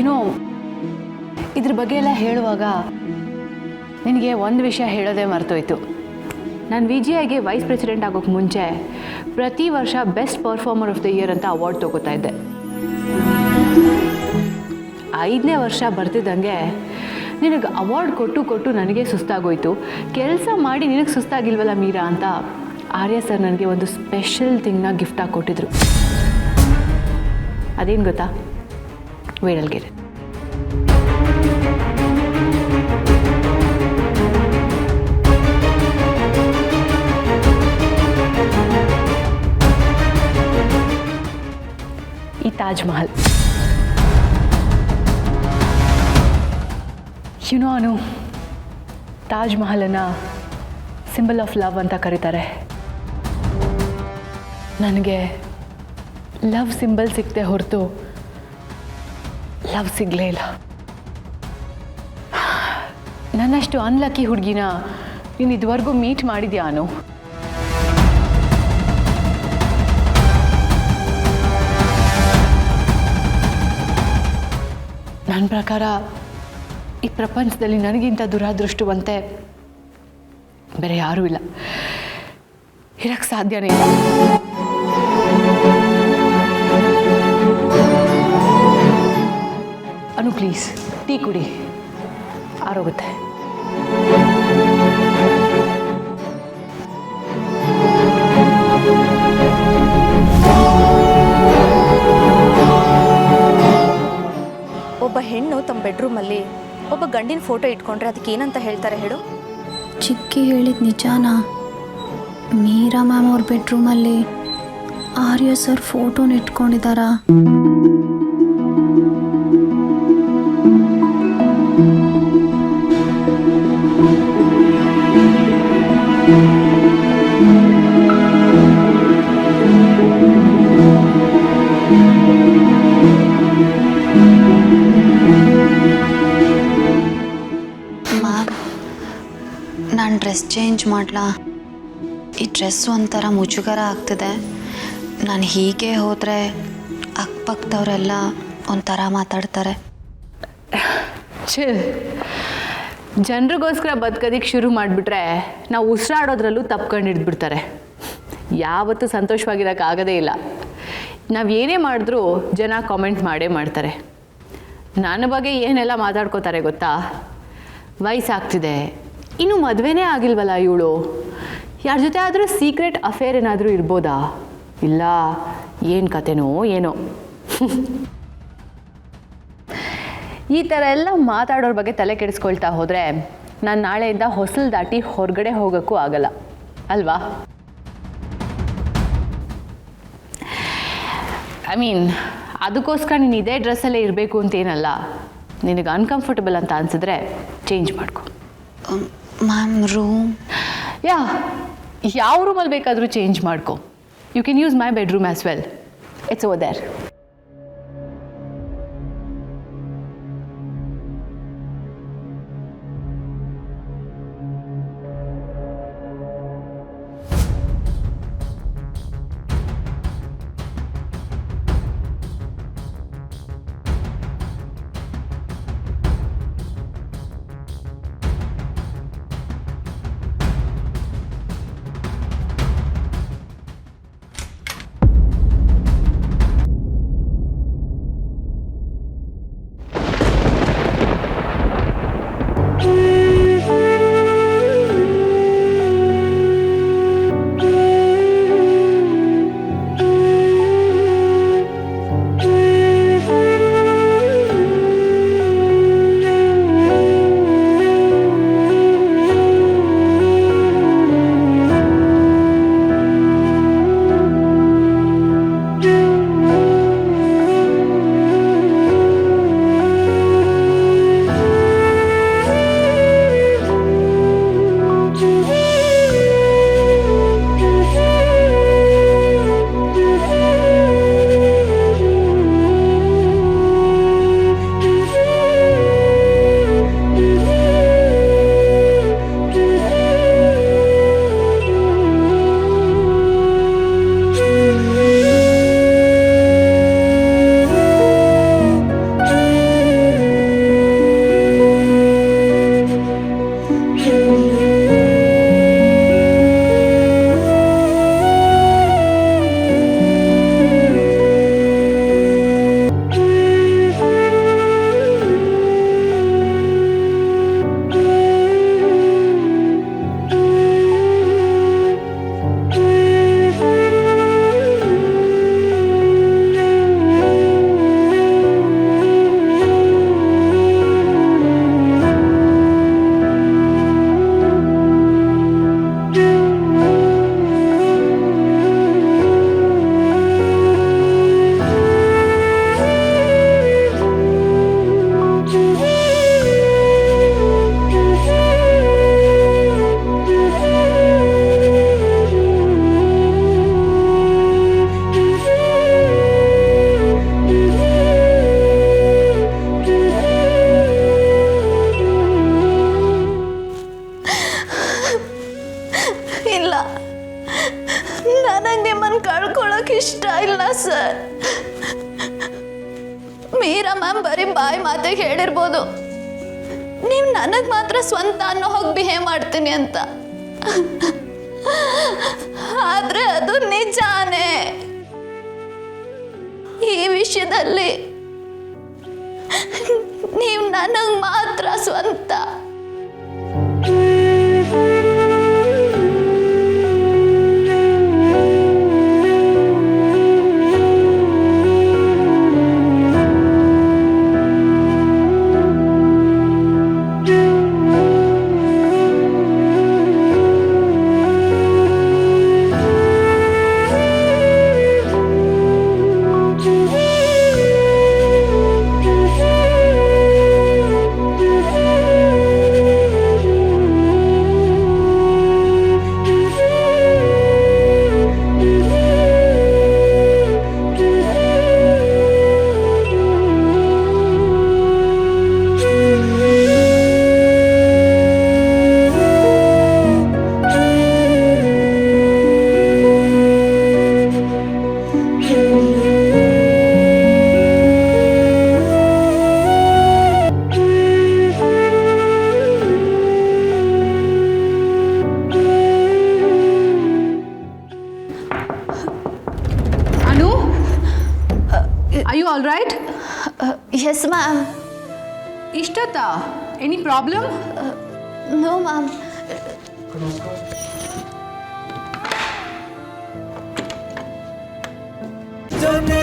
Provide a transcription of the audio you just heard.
ಏನೋ ಇದ್ರ ಬಗ್ಗೆ ಎಲ್ಲ ಹೇಳುವಾಗ ನಿನಗೆ ಒಂದು ವಿಷಯ ಹೇಳೋದೇ ಮರ್ತೋಯ್ತು. ನಾನು VGIಗೆ ವೈಸ್ ಪ್ರೆಸಿಡೆಂಟ್ ಆಗೋಕ್ಕೆ ಮುಂಚೆ ಪ್ರತಿ ವರ್ಷ best performer of the year ಅಂತ ಅವಾರ್ಡ್ ತೊಗೋತಾ ಇದ್ದೆ. 5ನೇ ವರ್ಷ ಬರ್ತಿದ್ದಂಗೆ ನಿನಗೆ ಅವಾರ್ಡ್ ಕೊಟ್ಟು ನನಗೆ ಸುಸ್ತಾಗೋಯ್ತು. ಕೆಲಸ ಮಾಡಿ ನಿನಗೆ ಸುಸ್ತಾಗಿಲ್ವಲ್ಲ ಮೀರಾ ಅಂತ ಆರ್ಯ ಸರ್ ನನಗೆ ಒಂದು ಸ್ಪೆಷಲ್ ಥಿಂಗ್ನ ಗಿಫ್ಟಾಗಿ ಕೊಟ್ಟಿದ್ರು. ಅದೇನು ಗೊತ್ತಾ? ವೇಳಲ್ಗೆರೆ. ಈ ತಾಜ್ ಮಹಲ್. ಅನು ತಾಜ್ ಮಹಲನ್ನು ಸಿಂಬಲ್ ಆಫ್ ಲವ್ ಅಂತ ಕರೀತಾರೆ. ನನಗೆ ಲವ್ ಸಿಂಬಲ್ ಸಿಕ್ಕದೆ ಹೊರತು ಲವ್ ಸಿಗಲೇ ಇಲ್ಲ. ನನ್ನಷ್ಟು ಅನ್ಲಕ್ಕಿ ಹುಡುಗಿನ ನೀನು ಇದುವರೆಗೂ ಮೀಟ್ ಮಾಡಿದ್ಯಾ ಅನು? ನನ್ನ ಪ್ರಕಾರ ಈ ಪ್ರಪಂಚದಲ್ಲಿ ನನಗಿಂತ ದುರಾದೃಷ್ಟವಂತೆ ಬೇರೆ ಯಾರೂ ಇಲ್ಲ, ಇರಕ್ಕೆ ಸಾಧ್ಯನೇ ಇಲ್ಲ. ಅನು ಪ್ಲೀಸ್ ಟೀ ಕುಡಿ, ಆರೋಗುತ್ತೆ. ಒಬ್ಬ ಹೆಣ್ಣು ತಮ್ಮ ಬೆಡ್ರೂಮಲ್ಲಿ ಒಬ್ಬ ಗಂಡಿನ ಫೋಟೋ ಇಟ್ಕೊಂಡ್ರೆ ಅದಕ್ಕೆ ಏನಂತ ಹೇಳ್ತಾರೆ ಹೇಳು? ಚಿಕ್ಕಿ ಹೇಳಿದ ನಿಜಾನಾ? ಮೀರಾ ಮ್ಯಾಮ್ ಅವ್ರ ಬೆಡ್ರೂಮಲ್ಲಿ ಆರ್ಯ ಸರ್ ಫೋಟೋನ ಇಟ್ಕೊಂಡಿದ್ದಾರಾ? ನಾನು ಡ್ರೆಸ್ ಚೇಂಜ್ ಮಾಡಲಾ? ಈ ಡ್ರೆಸ್ ಒಂಥರ ಮುಜುಗರ ಆಗ್ತಿದೆ. ನಾನು ಹೀಗೆ ಹೋದರೆ ಅಕ್ಕಪಕ್ಕದವರೆಲ್ಲ ಒಂಥರ ಮಾತಾಡ್ತಾರೆ. ಜನರಿಗೋಸ್ಕರ ಬದುಕೋದಕ್ಕೆ ಶುರು ಮಾಡಿಬಿಟ್ರೆ ನಾವು ಉಸಿರಾಡೋದ್ರಲ್ಲೂ ತಪ್ಕೊಂಡು ಹಿಡಿದ್ಬಿಡ್ತಾರೆ. ಯಾವತ್ತೂ ಸಂತೋಷವಾಗಿರೋಕ್ಕಾಗೋದೇ ಇಲ್ಲ. ನಾವು ಏನೇ ಮಾಡಿದ್ರೂ ಜನ ಕಾಮೆಂಟ್ ಮಾಡೇ ಮಾಡ್ತಾರೆ. ನನ್ನ ಬಗ್ಗೆ ಏನೆಲ್ಲ ಮಾತಾಡ್ಕೋತಾರೆ ಗೊತ್ತಾ? ವಯಸ್ಸಾಗ್ತಿದೆ, ಇನ್ನೂ ಮದುವೆನೇ ಆಗಿಲ್ವಲ್ಲ ಇವಳು, ಯಾರ ಜೊತೆ ಆದರೂ ಸೀಕ್ರೆಟ್ ಅಫೇರ್ ಏನಾದರೂ ಇರ್ಬೋದಾ? ಇಲ್ಲ, ಏನು ಕತೆನೋ ಏನೋ. ಈ ಥರ ಎಲ್ಲ ಮಾತಾಡೋರ ಬಗ್ಗೆ ತಲೆ ಕೆಡಿಸ್ಕೊಳ್ತಾ ಹೋದರೆ ನಾನು ನಾಳೆಯಿಂದ ಹೊಸಲು ದಾಟಿ ಹೊರಗಡೆ ಹೋಗೋಕ್ಕೂ ಆಗಲ್ಲ ಅಲ್ವಾ? ಅದಕ್ಕೋಸ್ಕರ ನೀನು ಇದೇ ಡ್ರೆಸ್ಸಲ್ಲೇ ಇರಬೇಕು ಅಂತೇನಲ್ಲ. ನಿನಗೆ ಅನ್ಕಂಫರ್ಟಬಲ್ ಅಂತ ಅನಿಸಿದ್ರೆ ಚೇಂಜ್ ಮಾಡ್ಕೊ. Ma'am room? ಯಾವ ರೂಮಲ್ಲಿ ಬೇಕಾದರೂ ಚೇಂಜ್ ಮಾಡ್ಕೊ. You can use my bedroom as well. It's over there. ಬಾಯಿ ಮಾತಿಗೆ ಹೇಳಿರ್ಬೋದು ನೀವು ನನಗೆ ಮಾತ್ರ ಸ್ವಂತ ಅನ್ನೋ ಹೋಗಿ ಬಿಹೇವ್ ಮಾಡ್ತೀನಿ ಅಂತ. ಆದ್ರೆ ಅದು ನಿಜಾನೇ. ಈ ವಿಷಯದಲ್ಲಿ ನೀವು ನನಗೆ ಮಾತ್ರ ಸ್ವಂತ. Anu, are you all right? Yes, ma'am. ಇಷ್ಟೊತ್ತಾ? Any problem? No, ma'am. जाने